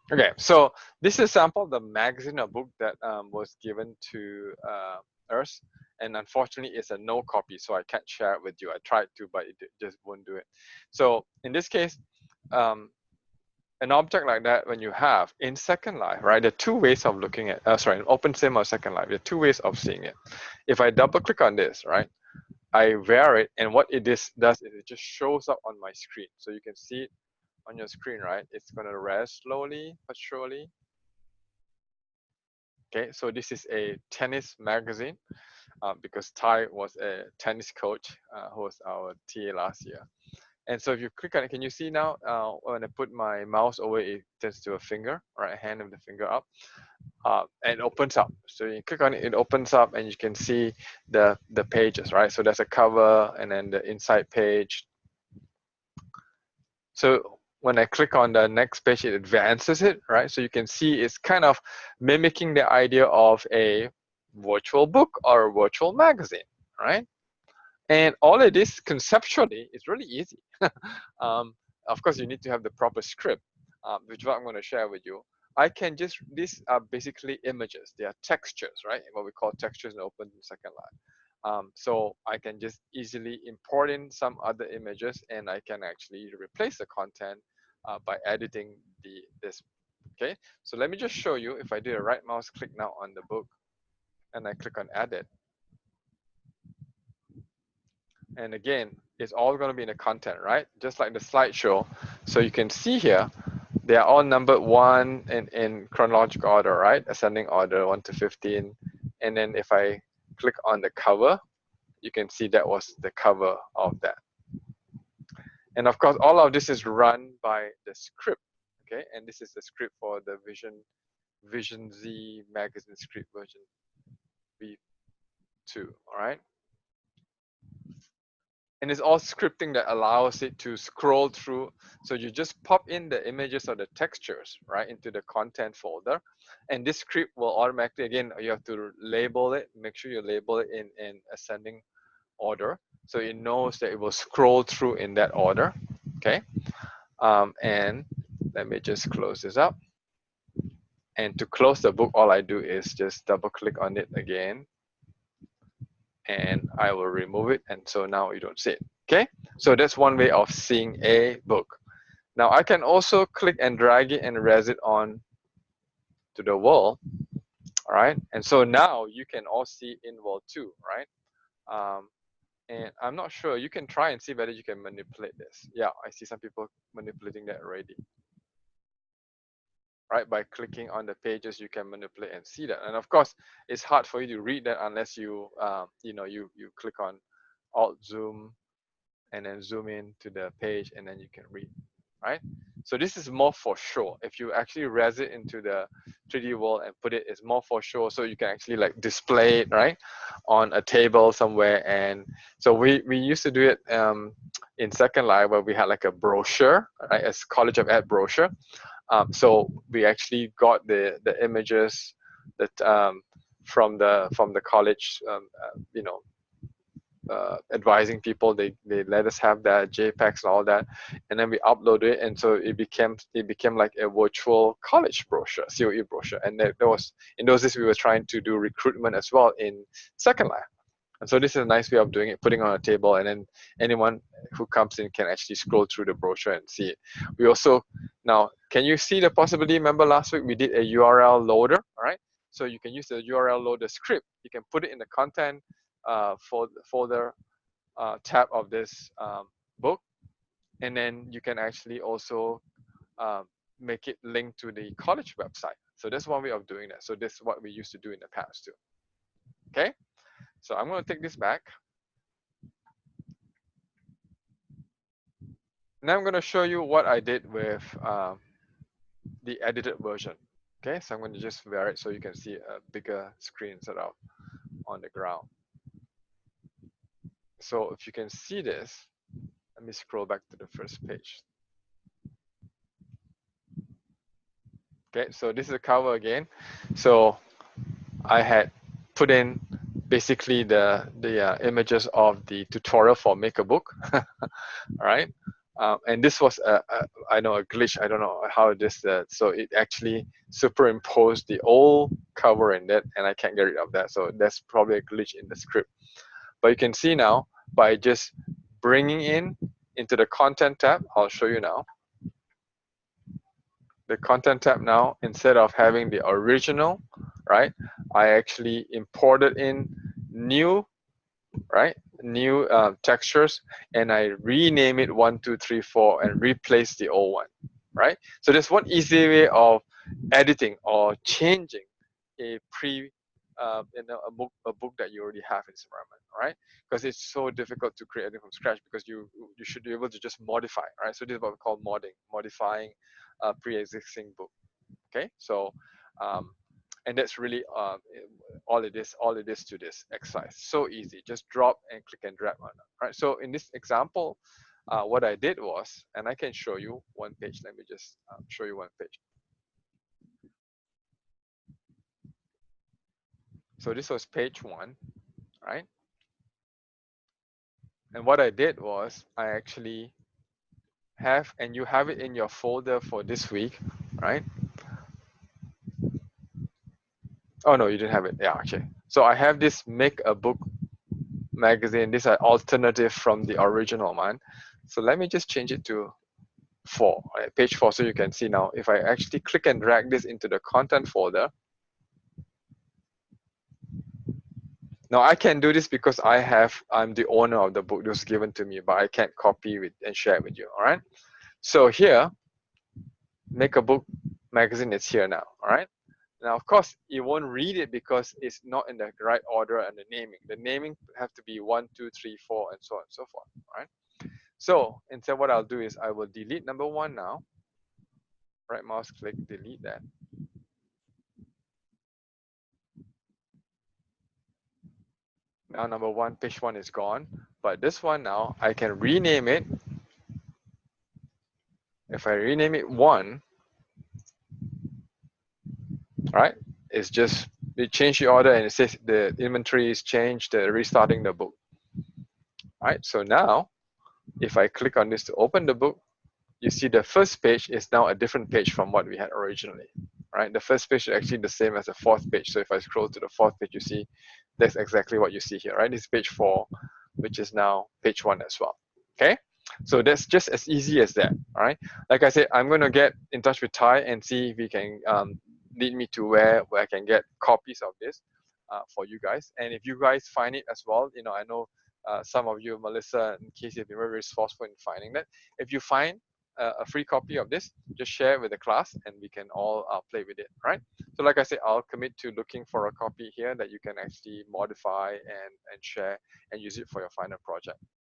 Okay, so this is a sample of the magazine or book that was given to us, and unfortunately, it's a no copy, so I can't share it with you. I tried to, but it just won't do it. So in this case, um, an object like that, when you have in Second Life, right? There are two ways of looking at. Sorry, in OpenSim or Second Life, there are two ways of seeing it. If I double click on this, right, I wear it, and what it is does is it just shows up on my screen, so you can see it on your screen, right? It's gonna res slowly but surely. Okay, so this is a tennis magazine because Ty was a tennis coach who was our TA last year. And so if you click on it, can you see now when I put my mouse over it, it turns to a finger, right hand of the finger up, and it opens up. So you click on it, it opens up and you can see the pages, right? So there's a cover and then the inside page. So when I click on the next page, it advances it, right? So you can see it's kind of mimicking the idea of a virtual book or a virtual magazine, right? And all it is conceptually is really easy. um, of course, you need to have the proper script, which is what I'm going to share with you. I can just, these are basically images. They are textures, right? What we call textures in Open Second Life. So I can just easily import in some other images and I can actually replace the content by editing this. Okay, so let me just show you. If I do a right mouse click now on the book and I click on edit, and again, it's all going to be in the content, right? Just like the slideshow. So you can see here, they are all numbered one in chronological order, right? Ascending order, 1 to 15. And then if I click on the cover, you can see that was the cover of that. And of course, all of this is run by the script, okay? And this is the script for the Vision Z magazine script version V2, all right? And it's all scripting that allows it to scroll through. So you just pop in the images or the textures, right, into the content folder. And this script will automatically, again, you have to label it, make sure you label it in ascending order. So it knows that it will scroll through in that order, okay? And let me just close this up. And to close the book, all I do is just double click on it again. And I will remove it. And so now you don't see it. Okay, so that's one way of seeing a book. Now I can also click and drag it and res it on to the wall. All right, and so now you can all see in wall 2, right? And I'm not sure, you can try and see whether you can manipulate this. Yeah, I see some people manipulating that already. Right, by clicking on the pages you can manipulate and see that. And of course it's hard for you to read that unless you you click on alt zoom and then zoom in to the page and then you can read, right? So this is more for show. If you actually res it into the 3D world and put it, it's more for show, so you can actually like display it, right, on a table somewhere. And so we used to do it in Second Life, where we had like a brochure, right, as College of Ed brochure. So we actually got the images that from the college, advising people. They let us have that JPEGs and all that, and then we uploaded it, and so it became like a virtual college brochure, COE brochure. And there was, in those days we were trying to do recruitment as well in Second Life. And so this is a nice way of doing it, putting on a table, and then anyone who comes in can actually scroll through the brochure and see it. We also, now, can you see the possibility? Remember last week we did a URL loader, all right? So you can use the URL loader script. You can put it in the content folder tab of this book, and then you can actually also make it link to the college website. So that's one way of doing that. So this is what we used to do in the past too. Okay, so I'm going to take this back. Now I'm going to show you what I did with the edited version. Okay, so I'm going to just wear it so you can see a bigger screen set up on the ground. So if you can see this, let me scroll back to the first page. Okay, so this is the cover again. So I had put in basically the images of the tutorial for Make a Book. All right. And this was I know a glitch. I don't know how it is that. So it actually superimposed the old cover in that, and I can't get rid of that. So that's probably a glitch in the script. But you can see now by just bringing in into the content tab. I'll show you now. The content tab now, instead of having the original, right? I actually imported in new, right? New textures, and I rename it 1, 2, 3, 4 and replace the old one, right? So there's one easy way of editing or changing a a book that you already have in this environment, right? Because it's so difficult to create it from scratch, because you should be able to just modify, right? So this is what we call modding, modifying a pre-existing book. Okay, so um, and that's really all it is to this exercise. So easy, just drop and click and drag on it. Right, so in this example, what I did was, and I can show you one page. Let me just show you one page. So this was page 1, right? And what I did was I actually have, and you have it in your folder for this week, right? Oh no, you didn't have it. Yeah, okay. So I have this make a book magazine. These are alternative from the original one. So let me just change it to 4, right? Page 4. So you can see now, if I actually click and drag this into the content folder, now I can do this because I'm the owner of the book that was given to me, but I can't copy it and share it with you. All right. So here, make a book magazine is here now. All right. Now, of course, you won't read it because it's not in the right order and the naming. The naming have to be 1, 2, 3, 4, and so on and so forth. All right. So instead, what I'll do is I will delete number 1 now. Right mouse click, delete that. Now number 1, page 1 is gone. But this one now, I can rename it. If I rename it 1, right? It's just, it changed the order and it says the inventory is changed, restarting the book. Right, so now if I click on this to open the book, you see the first page is now a different page from what we had originally. Right, the first page is actually the same as the 4th page. So if I scroll to the 4th page, you see that's exactly what you see here, right? This is page 4, which is now page 1 as well. Okay, so that's just as easy as that. All right, like I said, I'm going to get in touch with Ty and see if he can lead me to where I can get copies of this for you guys. And if you guys find it as well, I know some of you, Melissa and Casey, have been very resourceful in finding that. If you find a free copy of this, just share it with the class and we can all play with it, right? So like I said, I'll commit to looking for a copy here that you can actually modify and share and use it for your final project.